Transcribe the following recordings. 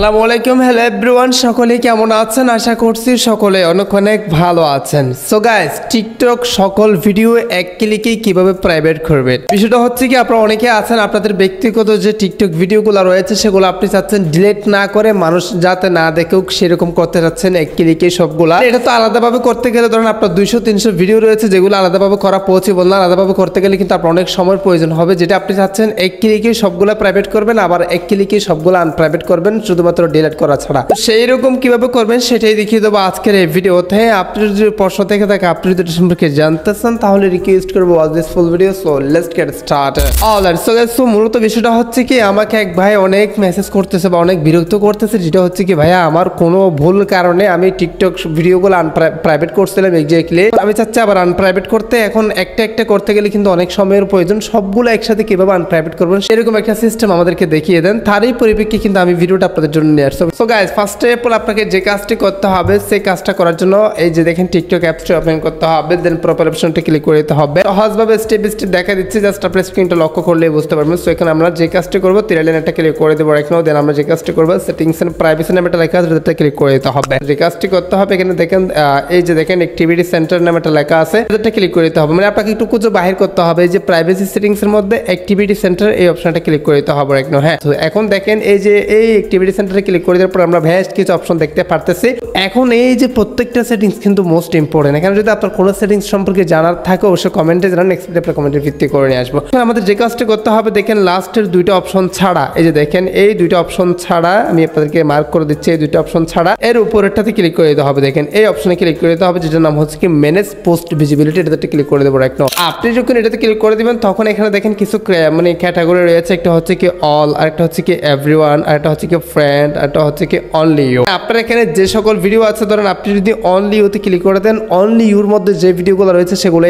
আসসালামু আলাইকুম, hello everyone, সকলে কেমন আছেন? আশা করছি সকলে অনেক অনেক ভালো আছেন। সো গাইস, টিকটক সকল ভিডিও এক ক্লিকেই কিভাবে প্রাইভেট করবেন, বিষয়টা হচ্ছে কি আপনারা অনেকে আছেন আপনাদের ব্যক্তিগত যে টিকটক ভিডিওগুলো রয়েছে সেগুলো আপনি চাচ্ছেন ডিলিট না করে মানুষ যাতে না দেখুক সেরকম করতে চাচ্ছেন এক ক্লিকে সবগুলা। এটা তো আলাদাভাবে করতে গেলে ধরেন আপনার 200-300 ভিডিও রয়েছে যেগুলো আলাদাভাবে করা পসিবল না। আলাদাভাবে করতে গেলে কিন্তু আপনার অনেক সময়ের প্রয়োজন হবে, যেটা আপনি চাচ্ছেন এক ক্লিকে সবগুলা প্রাইভেট করবেন, আবার এক ক্লিকে সবগুলো আনপ্রাইভেট করবেন শুধুমাত্র ডিলিট করা ছাড়া। সেই রকম কিভাবে করবেন সেটাই দেখিয়ে দেবো আজকের এই ভিডিওতে। আপনি যদি প্রশ্ন থেকে থাকে আপনি যদি এটা সম্পর্কে জানতে চান তাহলে রিকোয়েস্ট করবো watch this full video. So let's get started. Alright, so guys, so মূলত বিষয়টা হচ্ছে কি আমাকে এক ভাই অনেক মেসেজ করতেছে বা অনেক বিরক্ত করতেছে, যেটা হচ্ছে কি ভাইয়া আমার কোনো ভুল কারণে আমি টিকটক ভিডিওগুলো আনপ্রাইভেট করছিলাম এক্স্যাক্টলি, আমি চাচ্ছি আবার আনপ্রাইভেট করতে। এখন একটা একটা করতে গেলে কিন্তু অনেক সময়ের প্রয়োজন, সবগুলো একসাথে কিভাবে আনপ্রাইভেট করবেন সেরকম একটা সিস্টেম আমাদেরকে দেখিয়ে দেন। তারই পরিপ্রেক্ষিতে কিন্তু আমি ভিডিওটা আপনাদের জন্য নিয়ে আসছি। So guys, first of all আপনাকে যে কাজটি করতে হবে সেই কাজটা করার জন্য এই যে দেখেন টিকটক অ্যাপসটি ওপেন করতে হবে, দেন প্রপার অপশনটা ক্লিক করে দিতে হবে। সহজভাবে স্টেপ বাই স্টেপ দেখা দিচ্ছি, জাস্ট আপনার স্ক্রিনটা লক্ষ্য করলেই বুঝতে পারবেন। সো এখানে আমরা যে কাজটি করবো তিরালিন একটা ক্লিক করে দেবো রাইট নাও। দেন আমরা যে কাজটি করবো সেটিংস এন্ড প্রাইভেসি নামে একটা লেখা আছে, এটা ক্লিক করে দিতে হবে। যে কাজটি করতে হবে এখানে দেখেন এই যে দেখেন অ্যাক্টিভিটি সেন্টার নামে একটা লেখা আছে, এটা ক্লিক করে দিতে হবে। মানে আপনাকে একটু কিছু বাহির করতে হবে, এই যে প্রাইভেসি সেটিংস এর মধ্যে অ্যাক্টিভিটি সেন্টার এই অপশনটা ক্লিক করে দিতে হবে রাইট নাও। হ্যাঁ, তো এখন দেখেন এই যে এই অ্যাক্টিভিটি সেন্টারে ক্লিক করে দেওয়ার পর আমরা ভ্যাস্ট কিছু অপশন দেখতে পারতেছি। এখন এই যে প্রত্যেকটা সেটিংস কিন্তু মোস্ট ইম্পর্টেন্ট। এখানে যদি আপনার কোনো সেটিংস সম্পর্কে জানার থাকে অবশ্যই কমেন্টে জানান, নেক্সট আপনার কমেন্টের ভিত্তি করে নিয়ে আসবো। আমাদের যে কাজটা করতে হবে দেখেন লাস্টের দুইটা অপশন ছাড়া, এই যে দেখেন এই দুইটা অপশন ছাড়া আমি আপনাদেরকে মার্ক করে দিচ্ছি, এই দুইটা অপশন ছাড়া এর উপরেরটাতে ক্লিক করে দিতে হবে। দেখেন এই অপশনে ক্লিক করে দিতে হবে, যেটার নাম হচ্ছে কি ম্যানেজ পোস্ট ভিজিবিলিটি, এটাতে ক্লিক করে দেবো রাইট নাও। আপনি যখন এটাতে ক্লিক করে দিবেন তখন এখানে দেখেন কিছু মানে ক্যাটাগরি রয়েছে, একটা হচ্ছে কি অল, আরেকটা হচ্ছে কি এভরিওয়ান, আরেকটা হচ্ছে কি ফ্রেন্ড, আরেকটা হচ্ছে কি অনলি ইউ। আপনার এখানে যে সকল ভিডিও আছে ধরেন আপনি যদি অনলি ইউতে ক্লিক করে দেন অনলি ইউর মধ্যে যে ভিডিওগুলো রয়েছে সেগুলো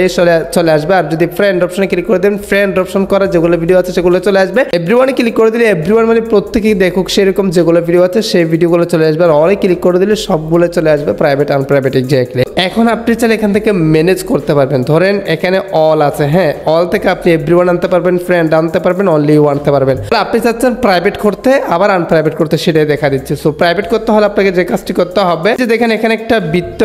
চলে আসবে। আর যদি ফ্রেন্ড অপশনে ক্লিক করে দেন ফ্রেন্ড অপশন করা যেগুলো ভিডিও আছে সেগুলো চলে আসবে। এভরিওয়ানে ক্লিক করে দিলে এভরিওয়ান মানে প্রত্যেকেই দেখুক সেরকম যেগুলো ভিডিও আছে সেই ভিডিওগুলো চলে আসবে। আর অলে ক্লিক করে দিলে সবগুলো চলে আসবে প্রাইভেট আনপ্রাইভেট এক্স্যাক্টলি। এখন আপনি চাইলে এখান থেকে ম্যানেজ করতে পারবেন। ধরেন এখানে অল আছে, হ্যাঁ, অল থেকে আপনি এভরিওয়ান আনতে পারবেন, ফ্রেন্ড আনতে পারবেন, অনলি ইউ আনতে পারবেন। আপনি চাচ্ছেন প্রাইভেট করতে আবার আনপ্রাইভেট করতে, সেটাই দেখা দিচ্ছে। সো প্রাইভেট করতে হলে আপনাকে যে কাজটি করতে হবে যে দেখেন এখানে একটা বৃত্ত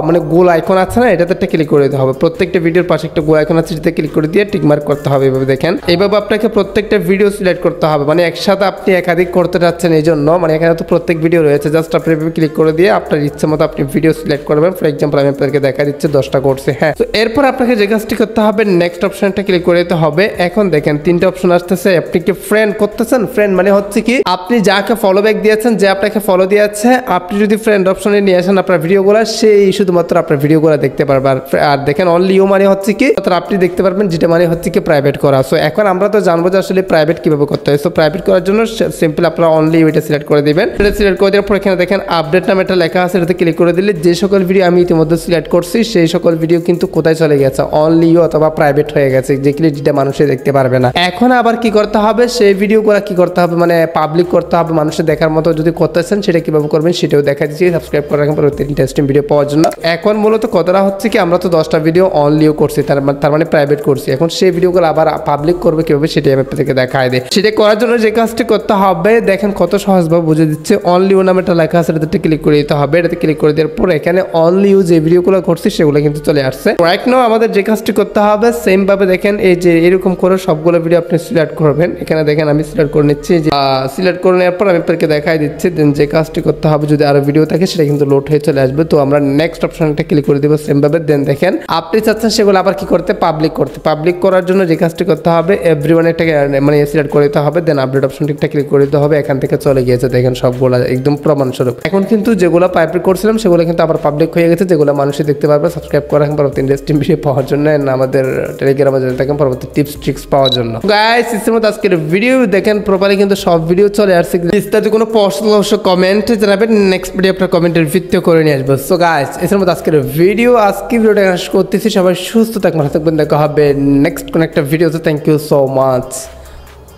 মানে গোল আইকন আছে না, এটাতে একটা ক্লিক করে দিতে হবে। প্রত্যেকটা ভিডিওর পাশে একটা গোল আইকন আছে, সেটাতে ক্লিক করে দিয়ে টিক মার্ক করতে হবে। এইভাবে দেখেন এইভাবে আপনাকে প্রত্যেকটা ভিডিও সিলেক্ট করতে হবে, মানে একসাথে আপনি একাধিক করতে যাচ্ছেন এই জন্য, মানে এখানে তো প্রত্যেক ভিডিও রয়েছে, জাস্ট আপনি ক্লিক করে দিয়ে আপনার ইচ্ছে মতো আপনি ভিডিও সিলেক্ট করবেন। ফর এক্সাম্পল আমি আপনাদেরকে দেখা দিচ্ছি 10টা করছে। হ্যাঁ, তো এরপর আপনাকে যে কাজটি করতে হবে নেক্সট অপশনটা ক্লিক করে দিতে হবে। এখন দেখেন তিনটা অপশন আসতেছে, আপনি কি ফ্রেন্ড করতেছেন, ফ্রেন্ড মানে হচ্ছে কি আপনি যাকে ফলো ব্যাক দিয়েছেন, যে আপনাকে ফলো দিয়েছে, আপনি যদি ফ্রেন্ড অপশনে নিয়ে আসেন আপনার ভিডিওগুলো, সেই শুধুমাত্র আপনার ভিডিওগুলো দেখতে পারবে। আর দেখেন অনলি ইউ মানে হচ্ছে কি আপনি দেখতে পারবেন, যেটা মানে হচ্ছে কি প্রাইভেট করা। সো এখন আমরা তো জানবো যে আসলে প্রাইভেট কিভাবে করতে হয়। সো প্রাইভেট করার জন্য সিম্পল আপনারা অনলি ইউ এটা সিলেক্ট করে দিবেন। এটা সিলেক্ট করে দেওয়ার পর এখানে দেখেন আপডেট নামে একটা লেখা আছে, এটাতে ক্লিক করে দিলে যে সকল ভিডিও আমি ইতিমধ্যে সিলেক্ট করছি সেই সকল ভিডিও কিন্তু কোথায় চলে গেছে, অনলি ইউ অথবা প্রাইভেট হয়ে গেছে, যেটা মানুষে দেখতে পারবে না। এখন আবার কি করতে হবে, সেই ভিডিওগুলো কি করতে হবে মানে পাবলিক করতে হবে, মানুষের দেখার মতো যদি করতেছেন সেটা কিভাবে করবেন সেটাও দেখা দিচ্ছি। সাবস্ক্রাইব করে রাখেন পরবর্তী ইন্টারেস্টিং ভিডিও পাওয়ার জন্য। এখন মূলত কথাটা হচ্ছে কি আমরা তো 10টা ভিডিও অনলি ইউ করছি, তার মানে প্রাইভেট করছি। এখন সেই ভিডিওগুলো আবার পাবলিক করবে কিভাবে সেটাই আমি আপনাদেরকে দেখাই দিই। সেটা করার জন্য যে কাজটি করতে হবে দেখেন কত সহজভাবে বুঝে দিচ্ছে। অনলি ইউ নামে একটা লেখা আছে, এটাতে ক্লিক করে দিতে হবে। এটাতে ক্লিক করে দেওয়ার পর এখানে অনলি ইউ যে ভিডিওগুলো করছি সেগুলো কিন্তু চলে আসছে রাইট নাও। আমাদের যে কাজটি করতে হবে সেম ভাবে দেখেন এই যে এরকম করে সবগুলো ভিডিও আপনি সিলেক্ট করবেন। এখানে দেখেন আমি সিলেক্ট করে নিচ্ছি, যে সিলেক্ট করে নেওয়ার পর আমি আপনাদেরকে দেখাই দিচ্ছি। দেন যে কাজটি করতে হবে যদি আরো ভিডিও থাকে সেটা কিন্তু লোড হয়ে চলে আসবে। তো আমরা নেক্সট অপশনটা ক্লিক করে দিব সেম ভাবে। দেন দেখেন আপনি চাচ্ছেন সেগুলো আবার কি করতে পাবলিক করতে। পাবলিক করার জন্য যে কাজটি করতে হবে এভরিওয়ান একটা মানে সিলেক্ট করে দিতে হবে। দেন আপডেট অপশনটা ক্লিক করে দিতে হবে। এখান থেকে চলে গিয়েছে দেখেন সবগুলো একদম প্রমাণস্বরূপ। এখন কিন্তু যেগুলো প্রাইভেট করছিলাম সেগুলো কিন্তু আবার পাবলিক হয়ে গেছে, যেগুলো মানুষই দেখতে পারবে। সাবস্ক্রাইব করে রাখেন পরবর্তী ইন্টারেস্টিং ভিডিও পাওয়ার জন্য, আমাদের টেলিগ্রামে জয়েন থাকেন পরবর্তী টিপস ট্রিক্স পাওয়ার জন্য। গাইস, ইসের মতো আজকের ভিডিও দেখেন প্রপারলি কিন্তু সব ভিডিও চলে আসছে। বিস্তারিত কোনো প্রশ্ন অবশ্য কমেন্টে জানাবেন, নেক্সট ভিডিও আপনার কমেন্টের ভিত্তি করে নিয়ে আসবো। সো গাইস, ইসের মতো আজকের ভিডিওটা শেষ করতেছি। সবাই সুস্থ থাকবেন, ভালো থাকবেন, দেখা হবে নেক্সট কোন একটা ভিডিওতে। Thank you so much.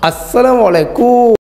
আসসালামু আলাইকুম।